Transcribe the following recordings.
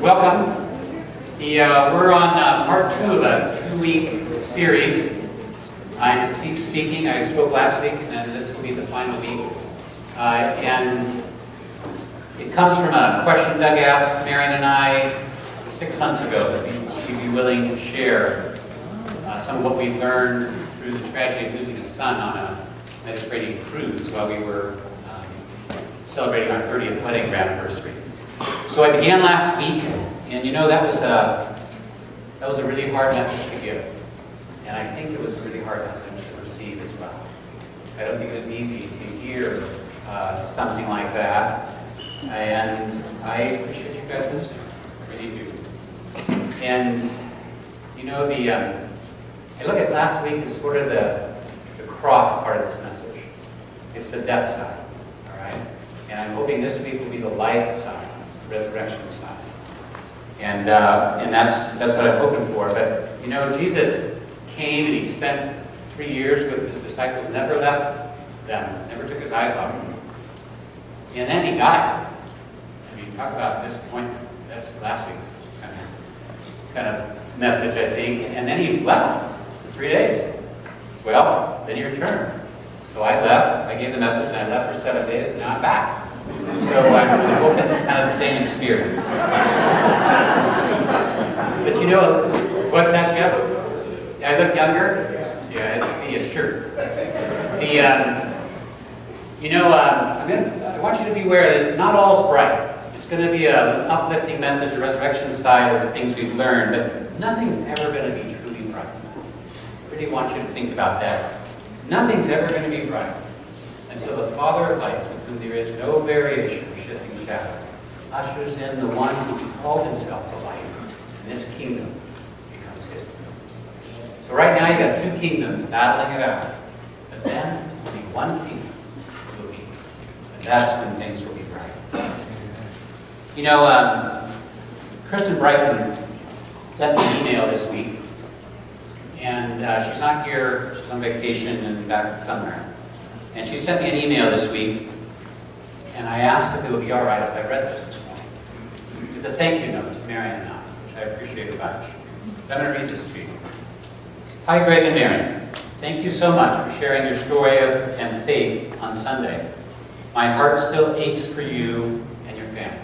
Welcome. We're on part 2 of a 2-week series. I'm speaking. I spoke last week, and then this will be the final week. And it comes from a question Doug asked Marion and I 6 months ago, that we'd be willing to share some of what we learned through the tragedy of losing a son on a Mediterranean cruise while we were celebrating our 30th wedding anniversary. So I began last week, and that was a really hard message to give. And I think it was a really hard message to receive as well. I don't think it was easy to hear something like that. And I appreciate you guys listening. I really do. And I look at last week as sort of the cross part of this message. It's the death side, all right? And I'm hoping this week will be the life side, the resurrection side. And that's what I'm hoping for. But Jesus came and he spent 3 years with his disciples, never left them, never took his eyes off them. And then he died. I mean, talk about disappointment. That's last week's kind of message, I think. And then he left for 3 days. Well, then he returned. So I left, I gave the message, and I left for 7 days, and now I'm back. So I'm hoping it's kind of the same experience. But what's that, Jeff? I look younger? Yeah, it's the shirt. I want you to be aware that not all is bright. It's going to be an uplifting message, the resurrection side of the things we've learned, but nothing's ever going to be truly bright. I really want you to think about that. Nothing's ever going to be bright until the Father of lights, with whom there is no variation or shifting shadow, ushers in the one who called himself the light, and this kingdom becomes his. So right now you've got 2 kingdoms battling it out, but then only one kingdom will be, and that's when things will be bright. Kristen Brighton sent me an email this week, and she's not here, she's on vacation and back somewhere. And she sent me an email this week, and I asked if it would be all right if I read this morning. It's a thank you note to Marion and I, which I appreciate a bunch. But I'm going to read this to you. Hi, Greg and Marion. Thank you so much for sharing your story and faith on Sunday. My heart still aches for you and your family.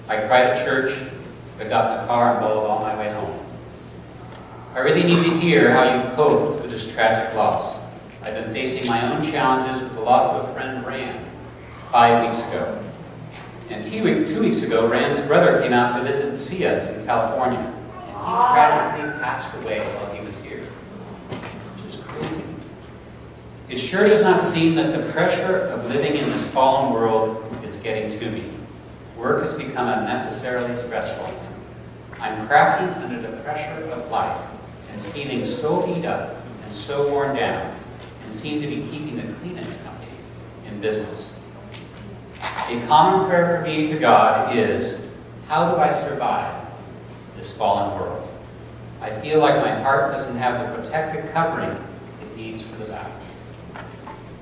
I cried at church, but got in the car and bawled all my way home. I really need to hear how you've coped with this tragic loss. I've been facing my own challenges with the loss of a friend, Rand, 5 weeks ago. And 2 weeks ago, Rand's brother came out to visit and see us in California. And he tragically passed away while he was here. Which is crazy. It sure does not seem that the pressure of living in this fallen world is getting to me. Work has become unnecessarily stressful. I'm cracking under the pressure of life and feeling so beat up and so worn down, and seem to be keeping the cleanest company in business. A common prayer for me to God is, how do I survive this fallen world? I feel like my heart doesn't have the protective covering it needs for the battle.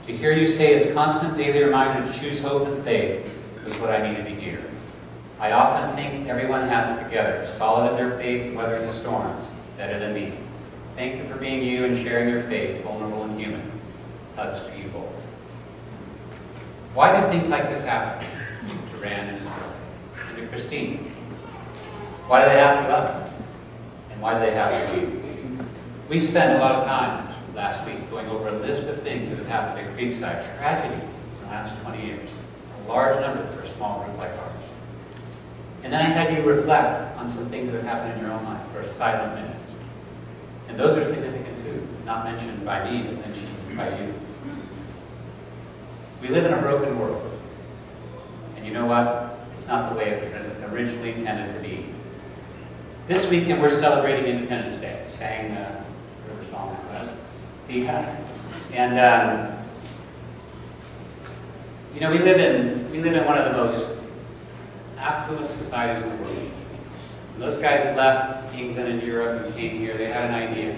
To hear you say it's a constant daily reminder to choose hope and faith was what I needed to hear. I often think everyone has it together, solid in their faith, weathering the storms, better than me. Thank you for being you and sharing your faith, vulnerable and human. Hugs to you both. Why do things like this happen to Rand and his brother, and to Christine? Why do they happen to us? And why do they happen to you? We spent a lot of time last week going over a list of things that have happened at Creekside, tragedies in the last 20 years, a large number for a small group like ours. And then I had you reflect on some things that have happened in your own life for a silent minute. And those are significant too, not mentioned by me, but mentioned by you. We live in a broken world. And you know what? It's not the way it was originally intended to be. This weekend we're celebrating Independence Day. Sang whatever song that was. We live in one of the most affluent societies in the world. When those guys left England and Europe and came here, they had an idea.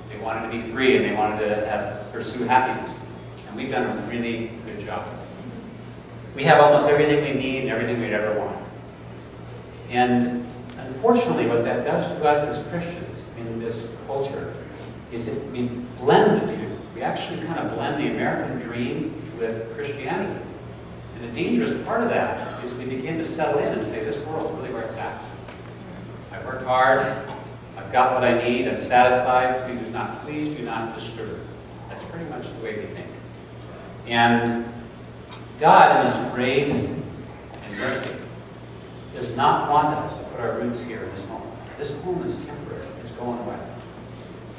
They wanted to be free and they wanted to pursue happiness. And we've done a really good job. We have almost everything we need and everything we'd ever want. And Unfortunately, what that does to us as Christians in this culture is we blend the two. We actually kind of blend the American dream with Christianity. And the dangerous part of that is we begin to settle in and say, this world's really where it's at. I worked hard, I've got what I need, I'm satisfied, please do not disturb. That's pretty much the way we think. And God, in His grace and mercy, does not want us to put our roots here in this home. This home is temporary, it's going away.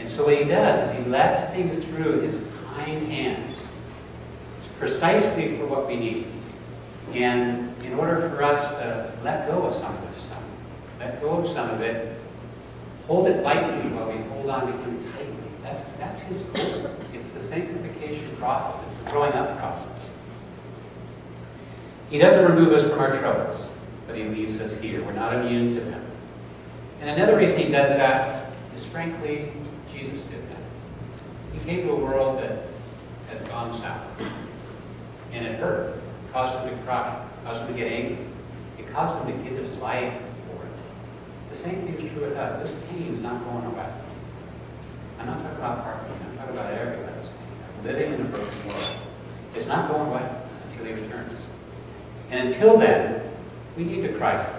And so what He does is He lets things through His kind hands. It's precisely for what we need. And in order for us to let go of some of this stuff, let go of some of it, hold it lightly while we hold on to Him tightly. That's His goal. It's the sanctification process. It's the growing up process. He doesn't remove us from our troubles, but He leaves us here. We're not immune to them. And another reason He does that is, frankly, Jesus did that. He came to a world that had gone south. And it hurt. It caused Him to cry. It caused Him to get angry. It caused Him to give His life for it. The same thing is true with us. This pain is not going away. I'm not talking about our pain. I'm talking about everybody's pain. I'm living in a broken world. It's not going away until He returns. And until then, we need to cry some.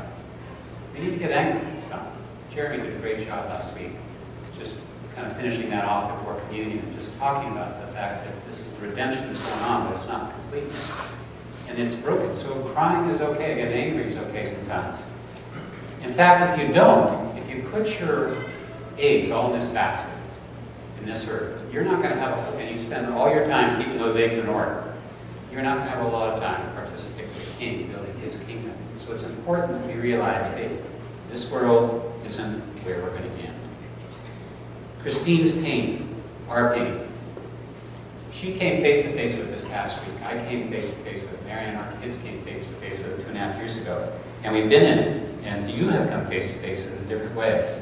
We need to get angry some. Jeremy did a great job last week, just kind of finishing that off before communion and just talking about the fact that this is the redemption that's going on, but it's not complete. And it's broken. So crying is okay. Getting angry is okay sometimes. In fact, if you put your eggs all in this basket, in this earth, you're not going to have and you spend all your time keeping those eggs in order, you're not going to have a lot of time to participate with the King, building His kingdom. So it's important that we realize, hey, this world isn't where we're going to end. Christine's pain, our pain. She came face to face with this past week. I came face to face with it. Mary and our kids came face to face with it 2.5 years ago. And we've been in it. And you have come face to face with it in different ways.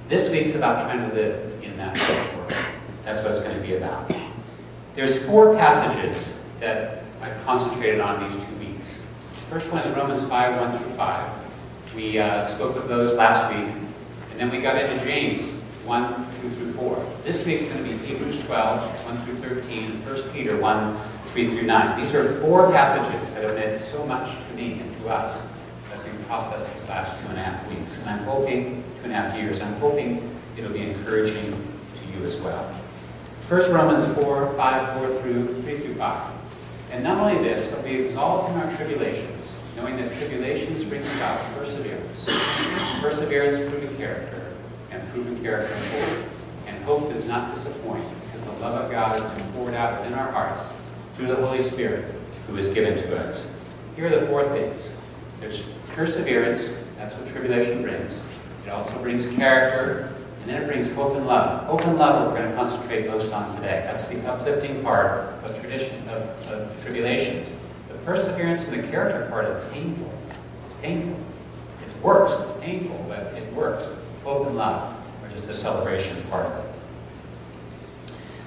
This week's about trying to live in that world. That's what it's going to be about. There's 4 passages that I've concentrated on these 2 weeks. The first one is Romans 5, 1 through 5. We spoke of those last week. And then we got into James 1, 2 through 4. This week's going to be Hebrews 12, 1 through 13, and 1 Peter 1, 3 through 9. These are 4 passages that have meant so much to me and to us as we process these last 2.5 weeks. And I'm hoping, 2.5 years, I'm hoping it'll be encouraging to you as well. First, Romans 4, 5, 3 through 5. And not only this, but we exalt in our tribulations, knowing that tribulations bring about perseverance. Perseverance, proven character, and proven character, hope. And hope does not disappoint, because the love of God has been poured out within our hearts through the Holy Spirit, who is given to us. Here are the 4 things. There's perseverance, that's what tribulation brings. It also brings character, and then it brings hope and love. Hope and love we're going to concentrate most on today. That's the uplifting part of tribulations. The perseverance and the character part is painful. It's painful. It works. It's painful, but it works. Hope and love are just the celebration part of it.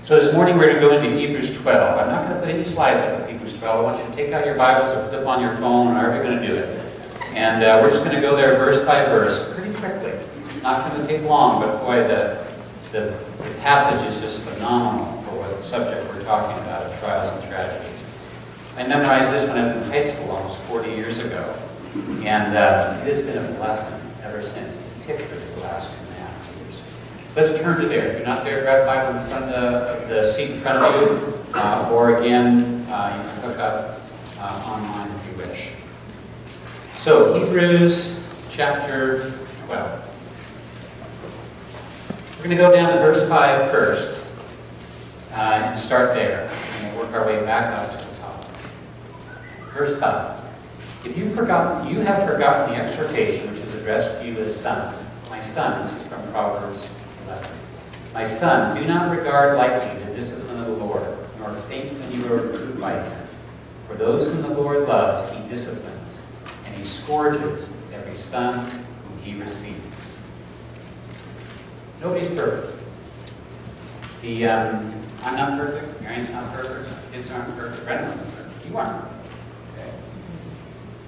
So this morning we're going to go into Hebrews 12. I'm not going to put any slides up for Hebrews 12. I want you to take out your Bibles or flip on your phone, or however you're going to do it. And we're just going to go there verse by verse pretty quickly. It's not going to take long, but boy, the passage is just phenomenal for what subject we're talking about, of trials and tragedies. I memorized this when I was in high school almost 40 years ago. And it has been a blessing ever since, particularly the last 2.5 years. So let's turn to there. If you're not there, grab a Bible in front of the seat in front of you, or again, you can hook up online if you wish. So, Hebrews chapter 12. We're going to go down to verse 5 first, and start there, and we'll work our way back up to the top. Verse 5. If you have forgotten the exhortation which is addressed to you as sons. My sons, is from Proverbs 11. My son, do not regard lightly the discipline of the Lord, nor faint when you are reproved by him. For those whom the Lord loves, he disciplines, and he scourges every son whom he receives. Nobody's perfect. I'm not perfect, Marion's not perfect, my kids aren't perfect, Brendan wasn't perfect, you aren't. Okay.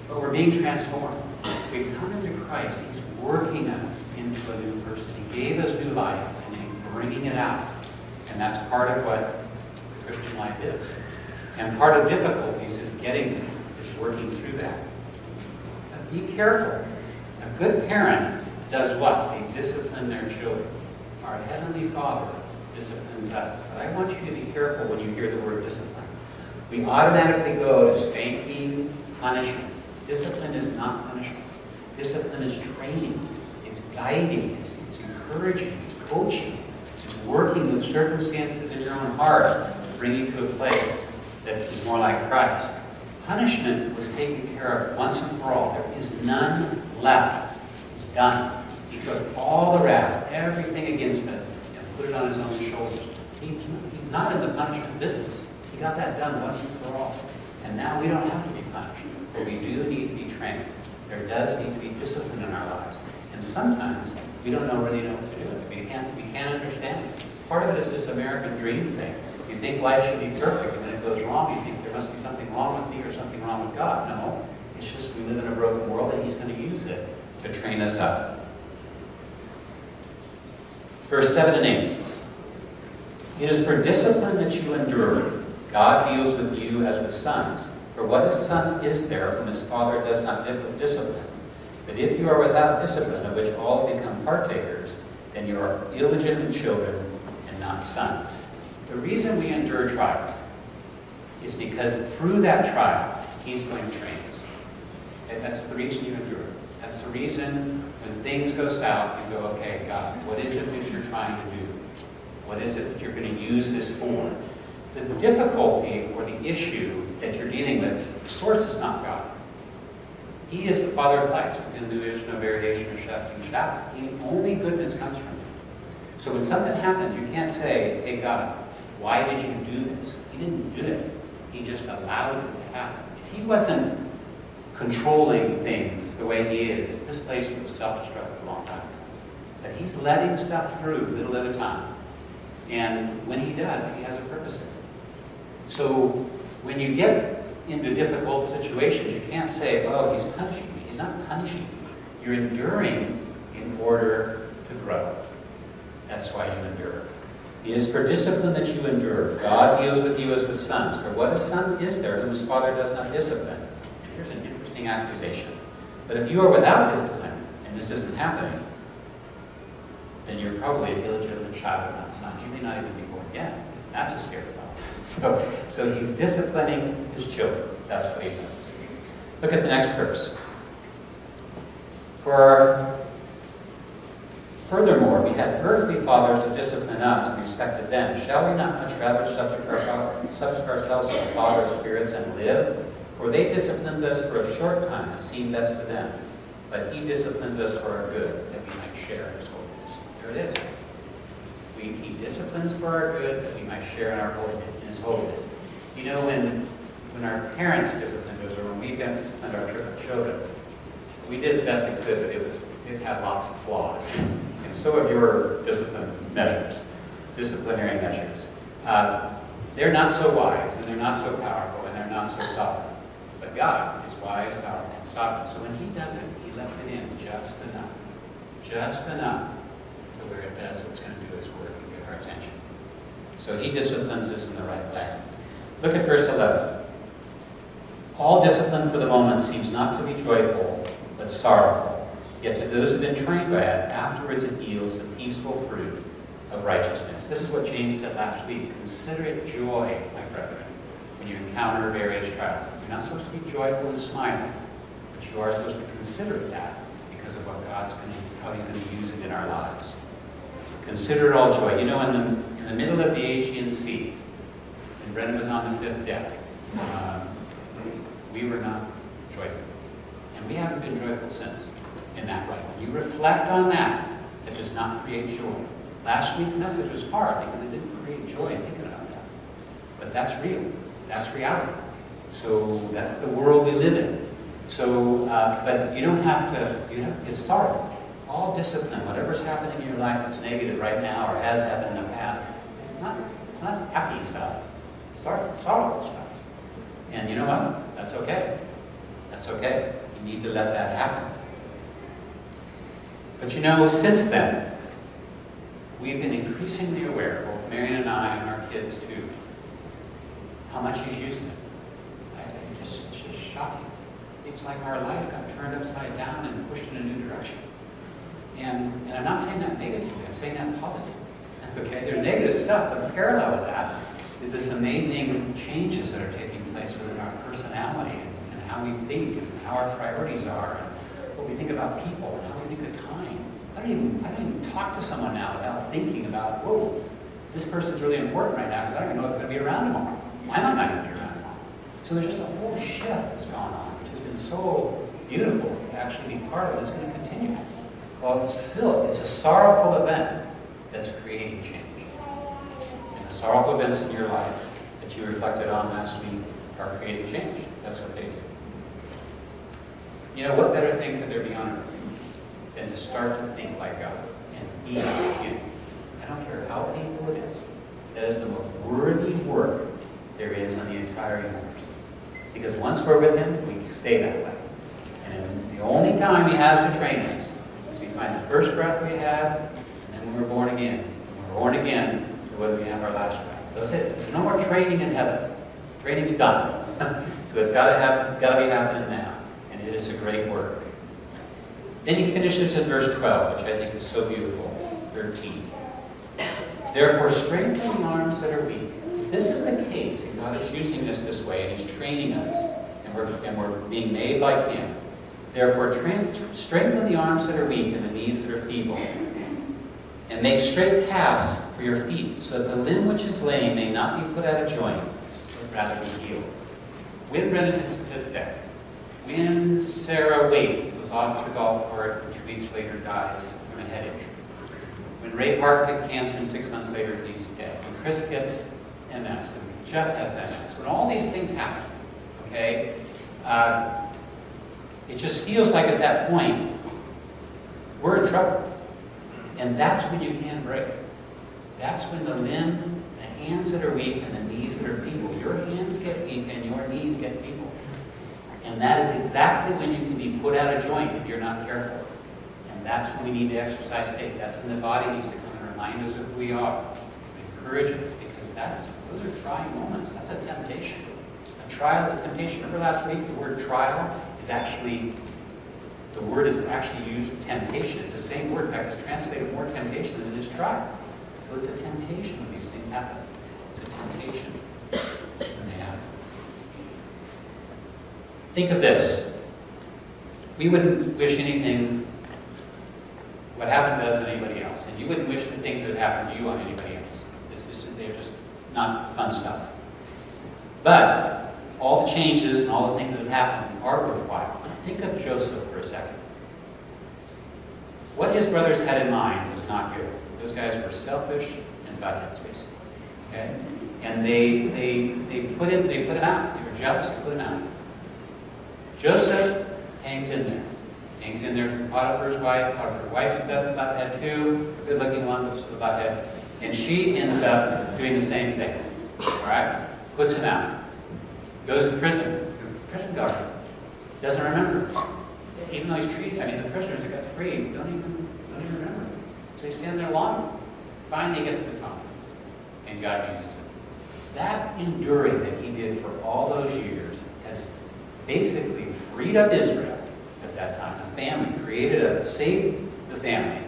But we're being transformed. If we come into Christ, He's working us into a new person. He gave us new life, and He's bringing it out. And that's part of what the Christian life is. And part of difficulties is getting there, is working through that. But be careful. A good parent does what? They discipline their children. Our Heavenly Father disciplines us. But I want you to be careful when you hear the word discipline. We automatically go to spanking, punishment. Discipline is not punishment. Discipline is training. It's guiding. It's encouraging. It's coaching. It's working with circumstances in your own heart to bring you to a place that is more like Christ. Punishment was taken care of once and for all. There is none left. It's done. He took all the wrath, everything against us, and put it on His own shoulders. He's not in the punishment business. He got that done once and for all. And now we don't have to be punished, but we do need to be trained. There does need to be discipline in our lives. And sometimes we don't really know what to do with it. We can't understand it. Part of it is this American dream thing. You think life should be perfect, and when it goes wrong, you think there must be something wrong with me or something wrong with God. No, it's just we live in a broken world, and He's going to use it to train us up. Verse 7 and 8. It is for discipline that you endure. God deals with you as with sons. For what son is there whom his father does not discipline? But if you are without discipline, of which all become partakers, then you are illegitimate children and not sons. The reason we endure trials is because through that trial, He's going to train us. And that's the reason you endure. That's the reason when things go south, you go, okay, God, what is it that you're trying to do? What is it that you're going to use this for? The difficulty or the issue that you're dealing with, the source is not God. He is the Father of lights, within whom there is no variation or shifting shadow. Only goodness comes from Him. So when something happens, you can't say, hey God, why did you do this? He didn't do it. He just allowed it to happen. If He wasn't controlling things the way He is, this place would have self-destructed a long time ago. But He's letting stuff through little at a time. And when He does, He has a purpose in it. So when you get into difficult situations, you can't say, oh, He's punishing me. He's not punishing you. You're enduring in order to grow. That's why you endure. It is for discipline that you endure. God deals with you as with sons. For what a son is there whom his father does not discipline? Here's an interesting accusation. But if you are without discipline, and this isn't happening, then you're probably an illegitimate child of not sons. You may not even be born yet. That's a scary thought. So He's disciplining His children. That's what He does. Look at the next verse. Furthermore, we had earthly fathers to discipline us, and respected them. Shall we not much rather subject ourselves to the Father of spirits and live? For they disciplined us for a short time, as seemed best to them. But He disciplines us for our good, that we might share in His holiness. There it is. He disciplines for our good, that we might share in His holiness. You know, when our parents disciplined us, or when we disciplined our children, we did the best we could, but it had lots of flaws. And so have your disciplinary measures. They're not so wise, and they're not so powerful, and they're not so sovereign. But God is wise, powerful, and sovereign. So when He does it, He lets it in just enough to where it does what's going to do its work and get our attention. So He disciplines us in the right way. Look at verse 11. All discipline for the moment seems not to be joyful, but sorrowful. Yet to those who have been trained by it, afterwards it yields the peaceful fruit of righteousness. This is what James said last week. Consider it joy, my brethren, when you encounter various trials. You're not supposed to be joyful and smiling, but you are supposed to consider that because of what how He's going to use it in our lives. Consider it all joy. You know, in the middle of the Aegean Sea, when Brendan was on the 5th deck, we were not joyful. And we haven't been joyful since in that way. When you reflect on that, it does not create joy. Last week's message was hard because it didn't create joy thinking about that. But that's real. That's reality. So that's the world we live in. So, but you don't have to, it's sorrowful. All discipline, whatever's happening in your life that's negative right now or has happened in the past, it's not happy stuff. It's sorrowful stuff. And you know what? That's okay. That's okay. You need to let that happen. But you know, since then, we've been increasingly aware, both Marion and I and our kids too, how much he's using it. It's just shocking. It's like our life got turned upside down and pushed in a new direction. And I'm not saying that negatively, I'm saying that positively. Okay, there's negative stuff, but parallel with that is this amazing changes that are taking place within our personality and how we think and how our priorities are and what we think about people and how we think of time. I don't even talk to someone now without thinking about, whoa, this person's really important right now because I don't even know if they're going to be around tomorrow. I might not even be around tomorrow. So there's just a whole shift that's gone on, which has been so beautiful to actually be part of. It's going to continue. Well, still, it's a sorrowful event that's creating change. And the sorrowful events in your life that you reflected on last week are creating change. That's what they do. You know, what better thing could there be on earth than to start to think like God and be like Him? I don't care how painful it is. That is the most worthy work there is in the entire universe. Because once we're with Him, we stay that way. And the only time He has to train us is between the first breath we have and then when we're born again. When we're born again to whether we have our last breath. That's it. There's no more training in heaven. Training's done. So it's got to be happening now. And it is a great work. Then he finishes in verse 12, which I think is so beautiful. 13. Therefore, strengthen the arms that are weak. If this is the case, and God is using this way, and He's training us, and we're being made like Him. Therefore, strengthen the arms that are weak and the knees that are feeble, and make straight paths for your feet, so that the limb which is lame may not be put out of joint, but rather be healed. When Brennan hits the fifth deck, when Sarah Waite goes off the golf cart and 2 weeks later dies from a headache, when Ray Parks gets cancer and 6 months later he's dead, when Chris gets MS, when Jeff has MS, when all these things happen, okay, it just feels like at that point we're in trouble. And that's when you can break. That's when the limb, the hands that are weak and the knees that are feeble, your hands get weak and your knees get feeble. And that is exactly when you can be put out of joint if you're not careful. And that's when we need to exercise faith. That's when the body needs to come and remind us of who we are. Encourage us, because those are trying moments. That's a temptation. A trial is a temptation. Remember last week, the word trial is actually, the word is actually used temptation. It's the same word. In fact, it's translated more temptation than it is trial. So it's a temptation when these things happen. It's a temptation when they happen. Think of this. We wouldn't wish anything, what happened to us, on anybody else. And you wouldn't wish the things that happened to you on anybody else. They're just not fun stuff. But all the changes and all the things that have happened are worthwhile. Think of Joseph for a second. What his brothers had in mind was not good. Those guys were selfish and buttheads, basically. Okay? And they put him out. They were jealous, they put him out. Joseph hangs in there. Hangs in there from Potiphar's wife. Potiphar's wife's a butthead too. Good-looking one, but still a butthead. And she ends up doing the same thing. Alright? Puts him out. Goes to prison. Prison guard. Doesn't remember. Even though he's treated, the prisoners that got free don't even remember. So he's standing there long. Finally he gets the time. And God uses him. That enduring that he did for all those years has basically freed up Israel at that time. A family, saved the family,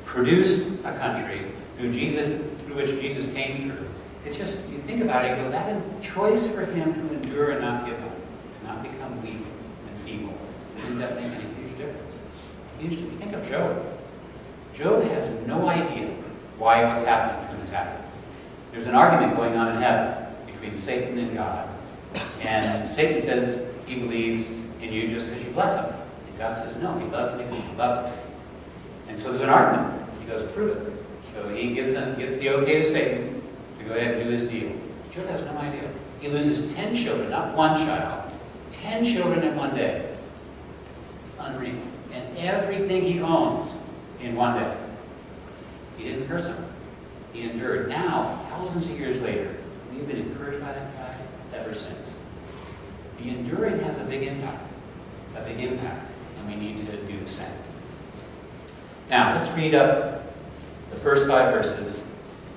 produced a country through which Jesus came through. It's just, you think about it, you go, that choice for him to endure and not give up, to not become weak and feeble, didn't that make any huge difference? You think of Job. Job has no idea why what's happening to him is happening. There's an argument going on in heaven between Satan and God. And Satan says he believes in you just because you bless him. And God says no, he loves me because he loves me. And so there's an argument. He goes, prove it. So he gets the okay to Satan to go ahead and do his deal. Job has no idea. He loses 10 children, not one child. 10 children in one day. Unreal. And everything he owns in one day. He didn't curse him. He endured. Now, thousands of years later, we've been encouraged by that guy ever since. The enduring has a big impact, and we need to do the same. Now, let's read up the first 5 verses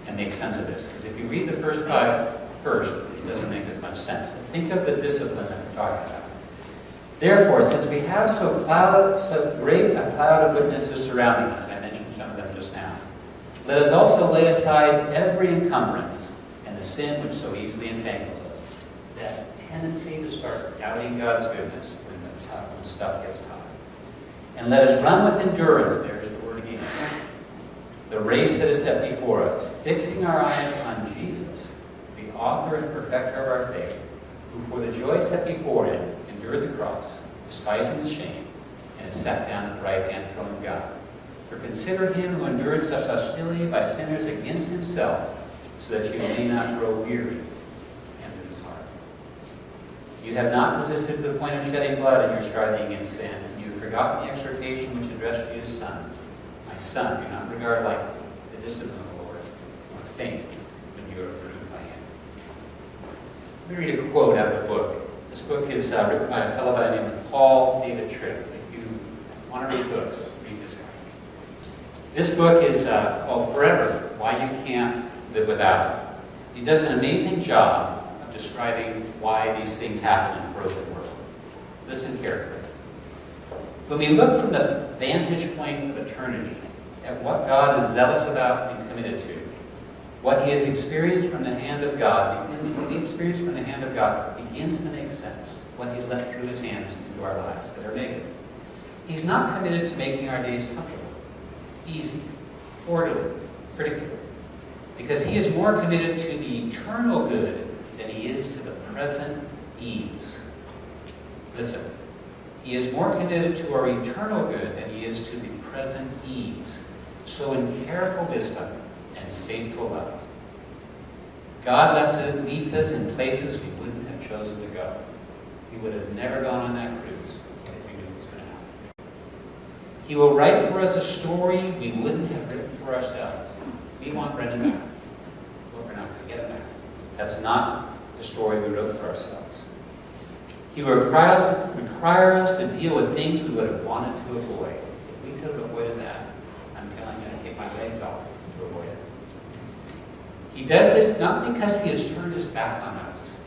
and make sense of this. Because if you read the first 5 first, it doesn't make as much sense. But think of the discipline that we're talking about. Therefore, since we have so great a cloud of witnesses surrounding us, I mentioned some of them just now, let us also lay aside every encumbrance and the sin which so easily entangles us. That tendency to start doubting God's goodness when stuff gets tough. And let us run with endurance, there's the word again, the race that is set before us, fixing our eyes on Jesus, the author and perfecter of our faith, who for the joy set before him endured the cross, despising the shame, and is sat down at the right hand throne of God. For consider him who endured such hostility by sinners against himself, so that you may not grow weary and lose heart. You have not resisted to the point of shedding blood in your striving against sin, and you have forgotten the exhortation which addressed you as sons. My son, do not regard lightly the discipline of the Lord, nor faint when you are approved by him. Let me read a quote out of the book. This book is written by a fellow by the name of Paul David Tripp. If you want to read books, read this guy. This book is called Forever, Why You Can't Live Without It. He does an amazing job of describing why these things happen in a broken world. Listen carefully. When we look from the vantage point of eternity at what God is zealous about and committed to, what he has experienced from the hand of God, what he experienced from the hand of God begins to make sense. What he's let through his hands into our lives that are negative. He's not committed to making our days comfortable, easy, orderly, predictable, because he is more committed to the eternal good than he is to the present ease. Listen, he is more committed to our eternal good than he is to the present ease. So in careful wisdom and faithful love, God leads us in places we wouldn't have chosen to go. We would have never gone on that cruise if we knew it was going to happen. He will write for us a story we wouldn't have written for ourselves. We want Brendan back, but we're not going to get him back. That's not the story we wrote for ourselves. He will require us to deal with things we would have wanted to avoid. If we could have avoided that, I'm telling you, I'd take my legs off to avoid it. He does this not because he has turned his back on us,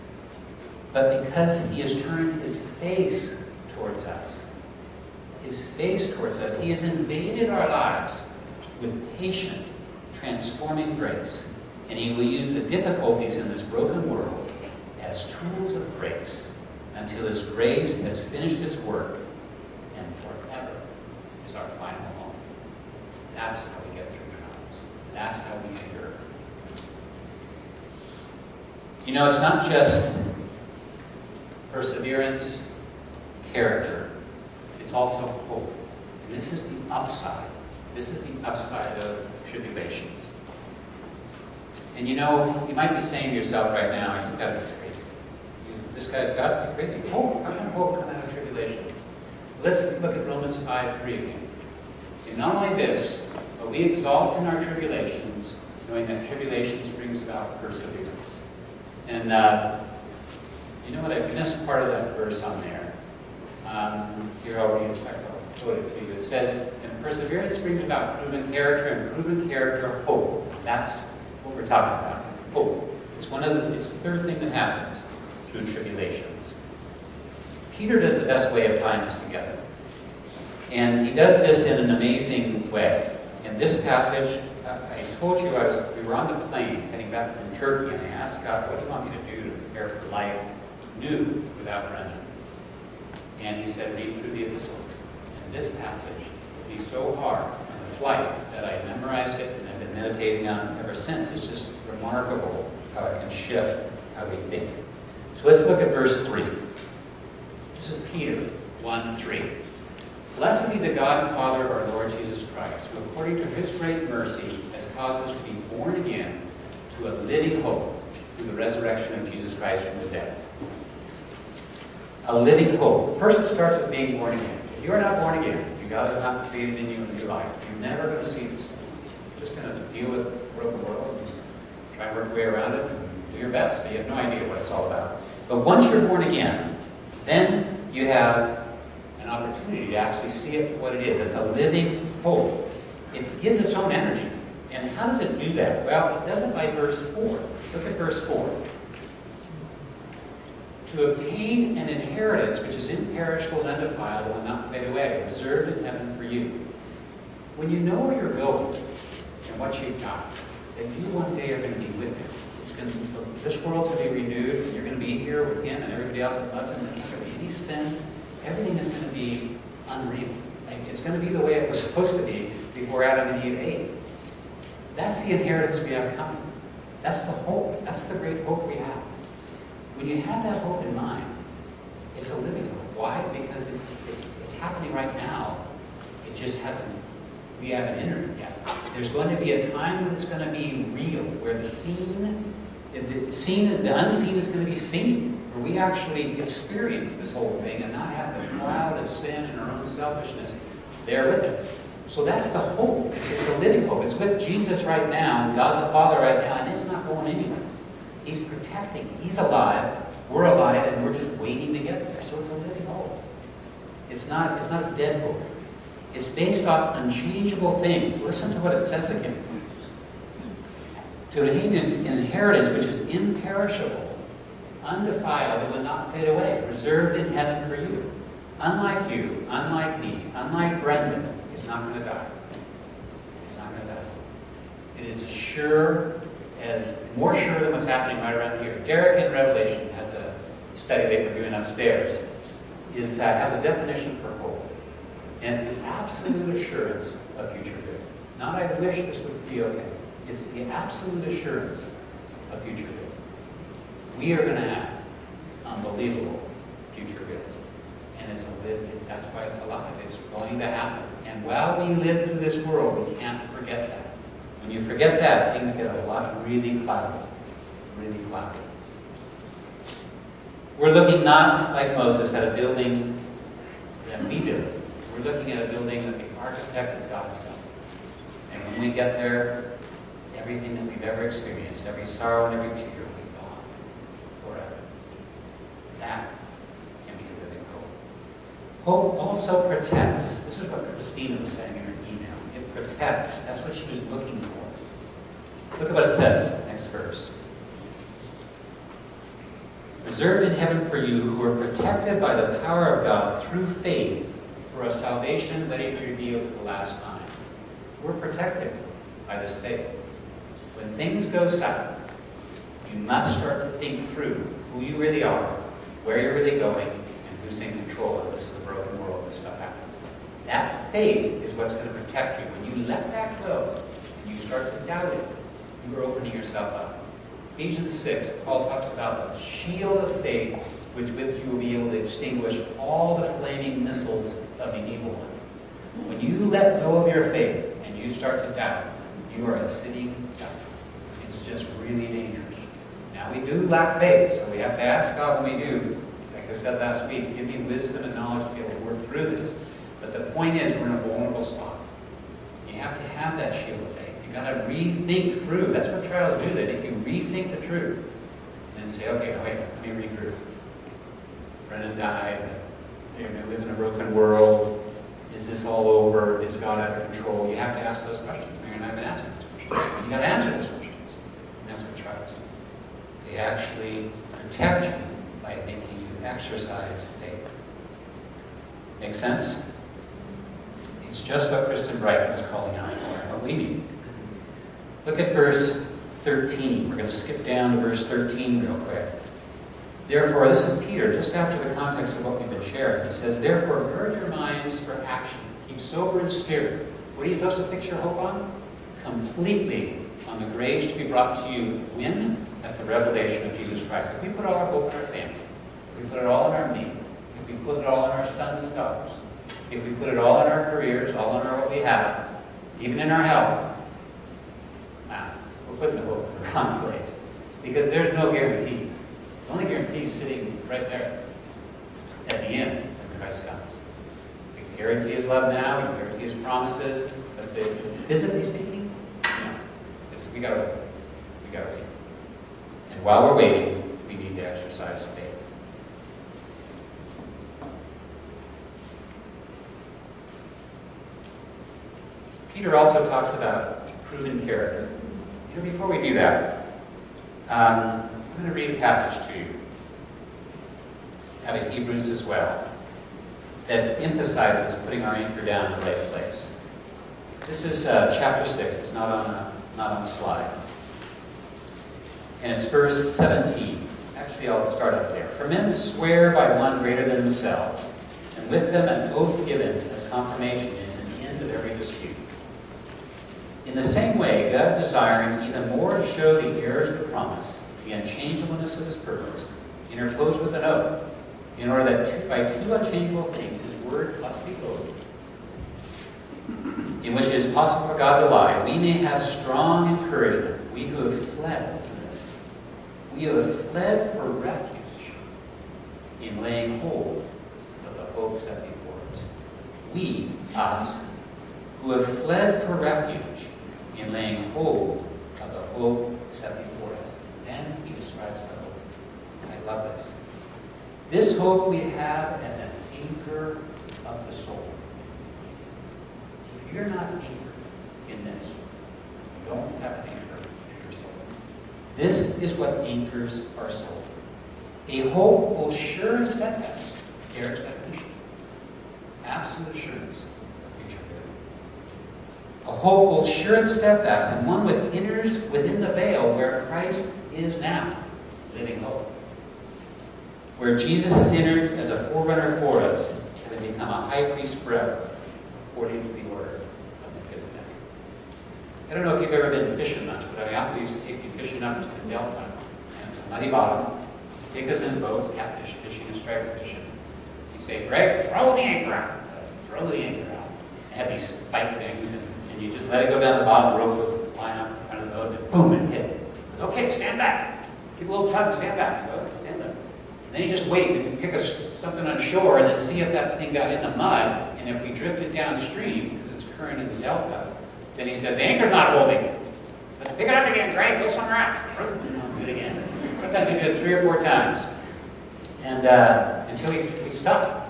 but because he has turned his face towards us. His face towards us. He has invaded our lives with patient, transforming grace. And he will use the difficulties in this broken world as tools of grace until his grace has finished its work and forever is our final home. That's how we get through trials. That's how we endure. You know, it's not just perseverance, character. It's also hope. And this is the upside. This is the upside of tribulations. And you know, you might be saying to yourself right now, you've got to be crazy. This guy's got to be crazy. Hope? How can hope come out of tribulations? Let's look at Romans 5:3 again. And not only this, but we exalt in our tribulations, knowing that tribulations brings about perseverance. And you know what? I missed part of that verse on there. Here I'll read it. I'll quote it to you. It says, and perseverance brings about proven character, and proven character, hope. That's what we're talking about. Hope. It's the third thing that happens through tribulations. Peter does the best way of tying this together. And he does this in an amazing way. In this passage, I told you we were on the plane heading back from Turkey, and I asked God, what do you want me to do to prepare for life new without Brendan? And he said, read through the epistles. And this passage will be so hard on the flight that I memorized it and I've been meditating on it ever since. It's just remarkable how it can shift how we think. So let's look at verse 3. This is Peter 1:3. Blessed be the God and Father of our Lord Jesus Christ, who according to his great mercy has caused us to be born again to a living hope through the resurrection of Jesus Christ from the dead. A living hope. First, it starts with being born again. If you are not born again, if God has not created in you a new life, you're never going to see this thing. You're just going to deal with the broken world and try and work your way around it and do your best, but you have no idea what it's all about. But once you're born again, then you have an opportunity to actually see it for what it is. It's a living hope. it gives its own energy. And how does it do that? Well, it does it by verse 4. Look at verse 4. To obtain an inheritance which is imperishable and undefiled and will not fade away, reserved in heaven for you. When you know where you're going and what you've got, then you one day are going to be with Him. This world's going to be renewed, and you're going to be here with Him and everybody else that loves Him. There's not going to be any sin. Everything is going to be unreal. It's going to be the way it was supposed to be before Adam and Eve ate. That's the inheritance we have coming. That's the hope. That's the great hope we have. When you have that hope in mind, it's a living hope. Why? Because it's happening right now. It just hasn't, we haven't entered it yet. There's going to be a time when it's going to be real, where the unseen is going to be seen, where we actually experience this whole thing and not have the cloud of sin and our own selfishness there with it. So that's the hope. It's a living hope. It's with Jesus right now, God the Father right now, and it's not going anywhere. He's protecting. He's alive. We're alive, and we're just waiting to get there. So it's a living hope. It's not a dead hope. It's based off unchangeable things. Listen to what it says again. To obtain an inheritance which is imperishable, undefiled, and will not fade away, reserved in heaven for you. Unlike you, unlike me, unlike Brendan, it's not going to die. It's not going to die. It is more sure than what's happening right around here. Derek in Revelation has a study they were doing upstairs. Has a definition for hope. And it's the absolute assurance of future good. Not I wish this would be okay. It's the absolute assurance of future good. We are going to have unbelievable future good. And that's why it's alive. It's going to happen. And while we live through this world, we can't forget that. When you forget that, things get a lot really cloudy. Really cloudy. We're looking not like Moses at a building that we build. We're looking at a building that the architect is God Himself. And when we get there, everything that we've ever experienced, every sorrow and every tear will be gone forever. That can be a living hope. Hope also protects. This is what Christina was saying in her email. It protects. That's what she was looking for. Look at what it says, the next verse. Reserved in heaven for you who are protected by the power of God through faith for a salvation ready to be revealed at the last time. We're protected by this faith. When things go south, you must start to think through who you really are, where you're really going, and who's in control. And this is a broken world, this stuff happens. That faith is what's going to protect you. When you let that go, and you start to doubt it, you are opening yourself up. Ephesians 6, Paul talks about the shield of faith, which with you will be able to extinguish all the flaming missiles of the evil one. When you let go of your faith and you start to doubt, you are a sitting duck. It's just really dangerous. Now we do lack faith, so we have to ask God when we do. Like I said last week, give me wisdom and knowledge to be able to work through this. But the point is, we're in a vulnerable spot. You have to have that shield of faith. You've got to rethink through. That's what trials do. They make you rethink the truth. And then say, okay, wait, let me regroup. Brennan died. They live in a broken world. Is this all over? Is God out of control? You have to ask those questions. Mary and I have been asking those questions. You've got to answer those questions. And that's what trials do. They actually protect you by making you exercise faith. Make sense? It's just what Kristen Bright was calling out for, and what we need. Look at verse 13. We're going to skip down to verse 13 real quick. Therefore, this is Peter, just after the context of what we've been sharing. He says, therefore, gird your minds for action. Keep sober in spirit. What are you supposed to fix your hope on? Completely on the grace to be brought to you when? At the revelation of Jesus Christ. If we put all our hope in our family, if we put it all in our need, if we put it all in our sons and daughters, if we put it all in our careers, all in our what we have, even in our health, we're putting the hope in the wrong place. Because there's no guarantees. The only guarantee is sitting right there at the end when Christ comes. We can guarantee His love now, we can guarantee His promises, but physically speaking, we gotta wait. We gotta wait. And while we're waiting, we need to exercise faith. Peter also talks about proven character. Before we do that, I'm going to read a passage to you out of Hebrews as well that emphasizes putting our anchor down in the right place. This is chapter 6. It's not on the slide. And it's verse 17. Actually, I'll start up there. For men swear by one greater than themselves, and with them an oath given as confirmation is an end of every dispute. In the same way, God, desiring even more to show the heirs the promise, the unchangeableness of his purpose, interposed with an oath, in order that by two unchangeable things, his word plus the oath, in which it is possible for God to lie, we may have strong encouragement, we who have fled, listen to this, we who have fled for refuge in laying hold of the hope set before us. We, us, who have fled for refuge in laying hold of the hope set before us. Then he describes the hope. I love this. This hope we have as an anchor of the soul. If you're not anchored in this, you don't have an anchor to your soul. This is what anchors our soul. A hope both sure and steadfast. Eric's definition. Absolute assurance of future good. A hope both sure and steadfast, and one which enters within the veil where Christ is now, living hope. Where Jesus has entered as a forerunner for us, having become a high priest forever, according to the order of Melchizedek. I don't know if you've ever been fishing much, but I often used to take you fishing up to the Delta, and it's a muddy bottom. You take us in a boat, catfish fishing and striper fishing. You say, Greg, throw the anchor out. Throw the anchor out. I have these spike things, and you just let it go down the bottom, rope goes flying out the front of the boat, and boom, it hit. It goes, okay, stand back. Give a little tug, stand back. You go, stand up. And then you just wait and pick us something on shore and then see if that thing got in the mud. And if we drifted downstream, because it's current in the delta, then he said, the anchor's not holding. Let's pick it up again, Greg. Go somewhere else. Do it again. Sometimes we do it 3 or 4 times. And until we stop.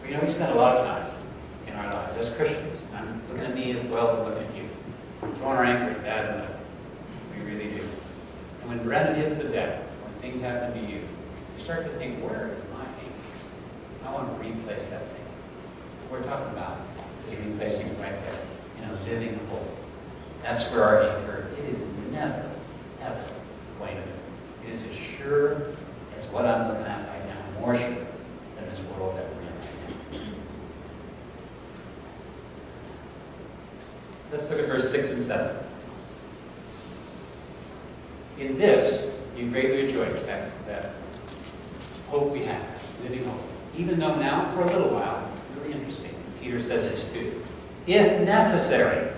You know, we spend a lot of time in our lives as Christians. I'm looking at me as well as I'm looking at you. We're throwing our anchor in bad mud. We really do. And when Brennan hits the deck, when things happen to you, you start to think, where is my anchor? I want to replace that thing. What we're talking about is replacing it right there in a living hope. That's where our anchor, it is never, ever going to be. It is as sure as what I'm looking at right now, more sure than this world that we're in right now. Let's look at verse 6 and 7. In this, you greatly rejoice, that hope we have, living hope. Even though now, for a little while, really interesting, Peter says this too. If necessary,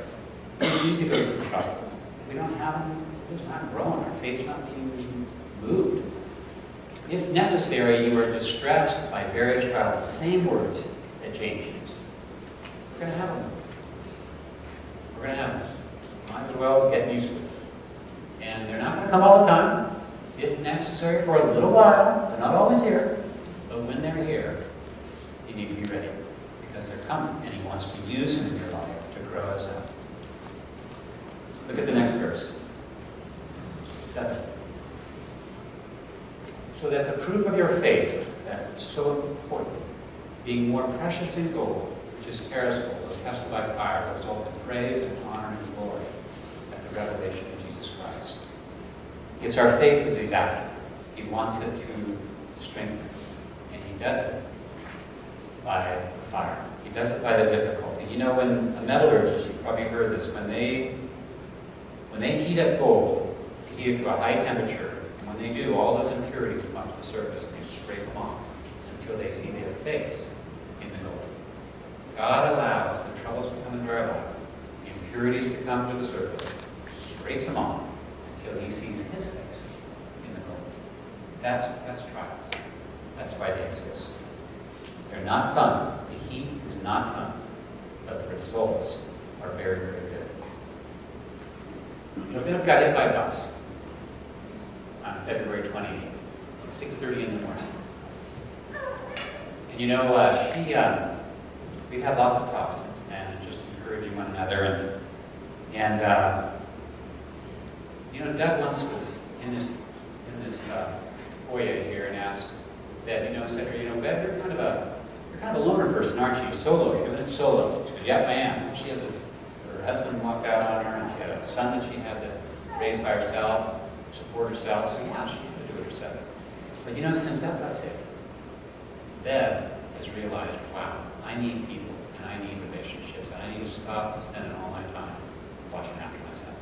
we need to go through troubles. If we don't have them, we're just not growing, our faith's not being moved. If necessary, you are distressed by various trials, the same words that James used. We're going to have them. We're going to have them. Might as well get used to it. And they're not going to come all the time. If necessary, for a little while. They're not always here. But when they're here, you need to be ready. Because they're coming, and he wants to use them in your life to grow us up. Look at the next verse. 7. So that the proof of your faith, that is so important, being more precious than gold, which is perishable, though tested by fire, will result in praise and honor and glory at the revelation of Jesus Christ. It's our faith that he's after. He wants it to strengthen. And he does it by the fire. He does it by the difficulty. You know, when a metallurgist, you've probably heard this, when they heat up gold, they heat it to a high temperature, and when they do, all those impurities come up to the surface and they scrape them off until they see their face in the gold. God allows the troubles to come into our life, the impurities to come to the surface, scrapes them off until he sees his face in the gold. That's trials. That's why they exist. They're not fun. The heat is not fun. But the results are very, very good. You know, Bill got hit by a bus on February 28th at 6:30 in the morning. And you know, we've had lots of talks since then and just encouraged encouraging one another. And Doug once was in this foyer here and asked Bev, said to her, Bev, you're kind of a loner person, aren't you? Solo, you're doing it solo. She goes, yep, I am. She has her husband walked out on her, and she had a son that she had to raise by herself, support herself. So yeah, she had to do it herself. But since that got sick, Bev has realized, wow, I need people, and I need relationships, and I need to stop spending all my time watching after myself.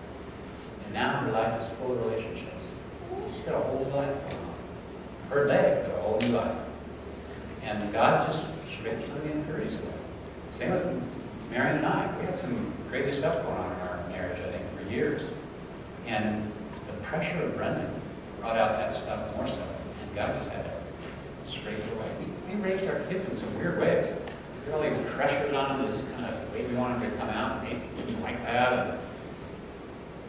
And now her life is full of relationships. She's got a whole life going on. Her leg got a whole new life. And God just stripped some of the impurities away. Same with Marion and I. We had some crazy stuff going on in our marriage, I think, for years. And the pressure of Brendan brought out that stuff more so. And God just had to scrape it away. We raised our kids in some weird ways. We had all these pressures on them, this kind of way we wanted them to come out, and they didn't like that.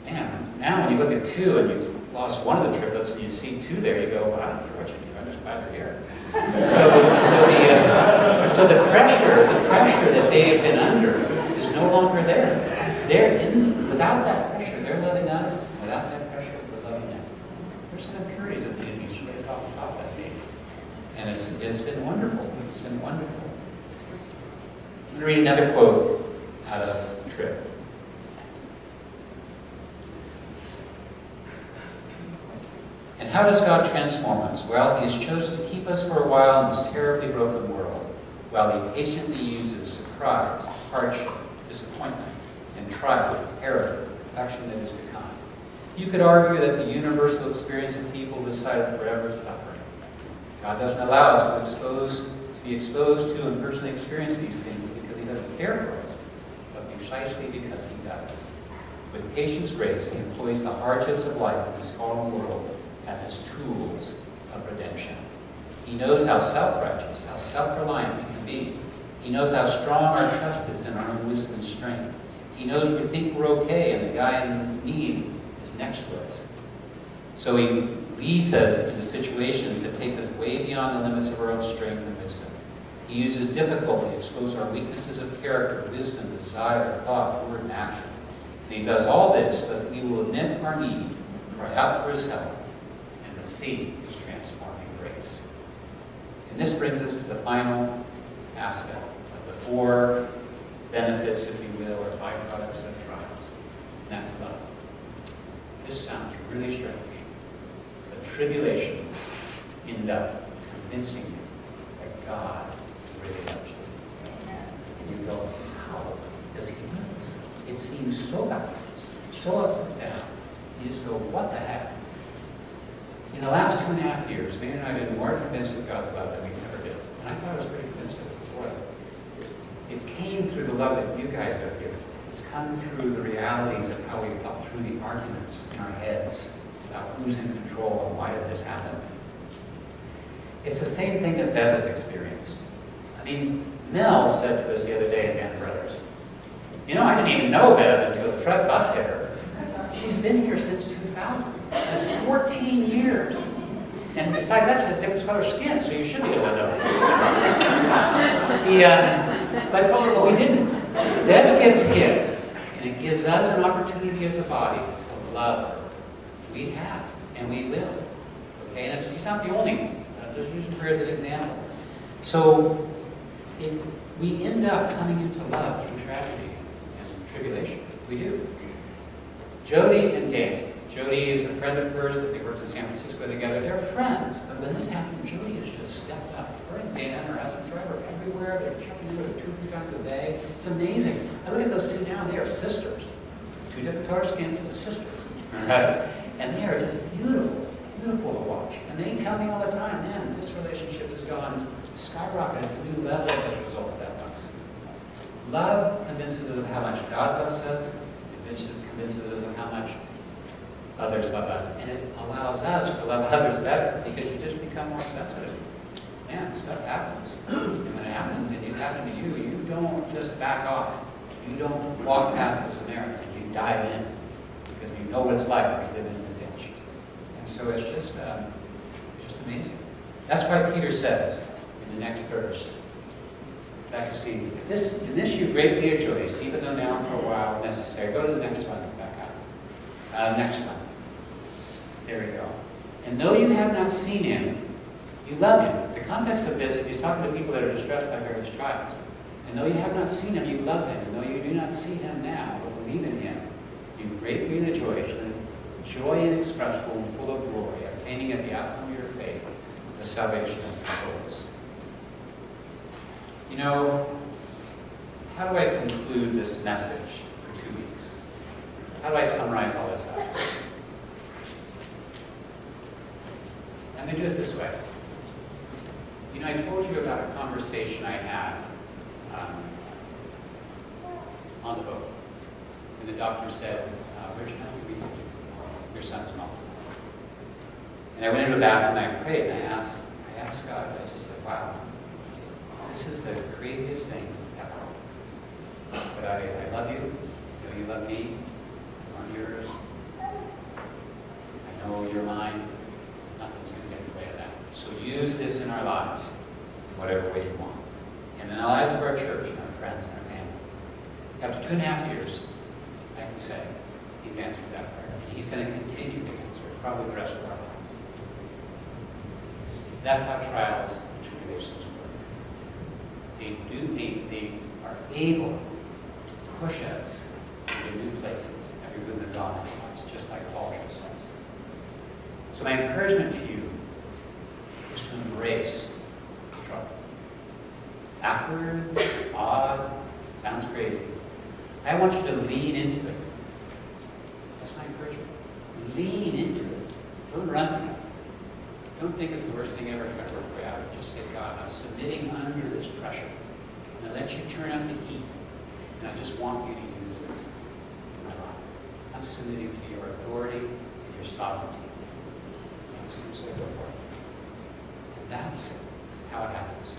And man, now when you look at two and you've lost one of the triplets and you see two there, you go, well, I don't care what you do, I'm just glad they're here. So the pressure that they have been under is no longer there. Without that pressure, they're loving us. Without that pressure, we're loving them. There's some impurities that need to be scraped off the top of that baby. And it's been wonderful. It's been wonderful. I'm going to read another quote out of Tripp. And how does God transform us? Well, He has chosen to keep us for a while in this terribly broken world, while He patiently uses surprise, hardship, disappointment, and trial to prepare us for the perfection that is to come. You could argue that the universal experience of people this side of forever is suffering. God doesn't allow us to be exposed to and personally experience these things because He doesn't care for us, but precisely because He does. With patience grace, He employs the hardships of life in this fallen world as His tools of redemption. He knows how self-righteous, how self-reliant we can be. He knows how strong our trust is in our own wisdom and strength. He knows we think we're okay and the guy in need is next to us. So He leads us into situations that take us way beyond the limits of our own strength and wisdom. He uses difficulty to expose our weaknesses of character, wisdom, desire, thought, word, and action. And He does all this so that we will admit our need, cry out for His help, and receive His transforming grace. And this brings us to the final aspect of the four benefits, if you will, or byproducts of trials. And that's love. This sounds really strange. But tribulations end up convincing you that God really loves you. And you go, how does He do this? It seems so backwards, so upside down. You just go, what the heck? In the last 2.5 years, Mary and I have been more convinced of God's love than we ever did. And I thought I was pretty convinced of it before. It's came through the love that you guys have given. It's come through the realities of how we've thought through the arguments in our heads about who's in control and why did this happen. It's the same thing that Bev has experienced. I mean, Mel said to us the other day at Band of Brothers, I didn't even know Bev until the truck bus hit her. She's been here since 2000. That's 14 years. And besides that, she has different color skin, so you should be able to notice. But we didn't. Bev gets hit, and it gives us an opportunity as a body to love her. We have, and we will. Okay, and she's not the only one. I'm just using her as an example. So we end up coming into love through tragedy and tribulation. We do. Jody and Danny. Jody is a friend of hers that they worked in San Francisco together. They're friends, but when this happened, Jody has just stepped up. Her and Dan, her husband, drive her everywhere. They're checking into her 2 or 3 times a day. It's amazing. I look at those two now, they are sisters. 2 different color skins, but sisters. Right? And they are just beautiful, beautiful to watch. And they tell me all the time, man, this relationship has gone skyrocketed to new levels as a result of that once. Love convinces us of how much God loves us. Convinces us of how much others love us. And it allows us to love others better because you just become more sensitive. Man, stuff happens. And when it happens and it's happened to you, you don't just back off. You don't walk past the Samaritan. You dive in because you know what it's like to be living in a ditch. And so it's just amazing. That's why Peter says in the next verse, Back to see, in this you greatly rejoice, even though now for a while necessary. Go to the next one, back up. Next one. There we go. And though you have not seen him, you love him. The context of this is he's talking to people that are distressed by various trials. And though you have not seen him, you love him. And though you do not see him now, but believe in him, you greatly rejoice with joy inexpressible and full of glory, obtaining at the outcome of your faith the salvation of your souls. You know, how do I conclude this message for 2 weeks? How do I summarize all this up? I'm going to do it this way. You know, I told you about a conversation I had on the boat. And the doctor said, where's your son's mom? And I went into the bathroom and I prayed and I asked God, I just said, wow, this is the craziest thing ever. But I love you. You know you love me. I'm yours. I know you're mine. Nothing's going to get in the way of that. So use this in our lives in whatever way you want. And in the lives of our church and our friends and our family. After 2.5 years, I can say he's answered that prayer. And he's going to continue to answer it, probably the rest of our lives. That's how trials and tribulations work. They are able to push us into new places that we wouldn't have gone otherwise, just like Paul says. So my encouragement to you is to embrace trouble. Backwards, odd, sounds crazy. I want you to lean into it. That's my encouragement. Lean into it. Don't run from it. Don't think it's the worst thing ever to work way out. Just say, God, I'm submitting under this pressure. And I let you turn up the heat. And I just want you to use this in my life. I'm submitting to your authority and your sovereignty. I'm just going to say, go for it. And that's how it happens.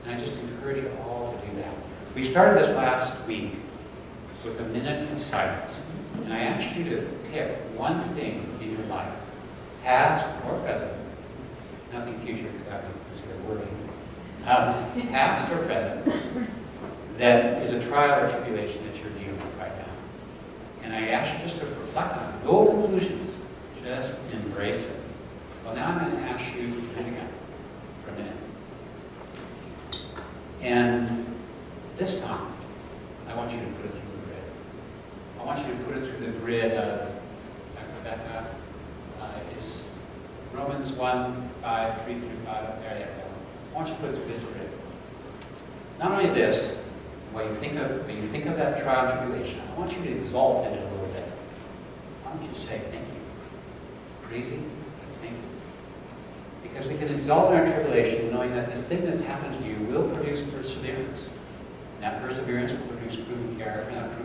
And I just encourage you all to do that. We started this last week with a minute of silence. And I asked you to pick one thing in your life, past or present. Nothing future could ever consider worrying. Past or present, that is a trial or tribulation that you're dealing with right now. And I asked you just to reflect on it. No conclusions. Just embrace it. Well, now I'm going to ask you to hang out for a minute. And this time, I want you to put it through the grid. I want you to put it through the grid of Rebecca. Is Romans 1, 5, 3 through 5 up there. There you go. I want you to put it through this grid. Not only this, when you think of that trial and tribulation, I want you to exalt in it a little bit. I want you to say, thank you. Crazy? Thank you. Because we can exalt in our tribulation knowing that this thing that's happened to you will produce perseverance. And that perseverance will produce proven character. And that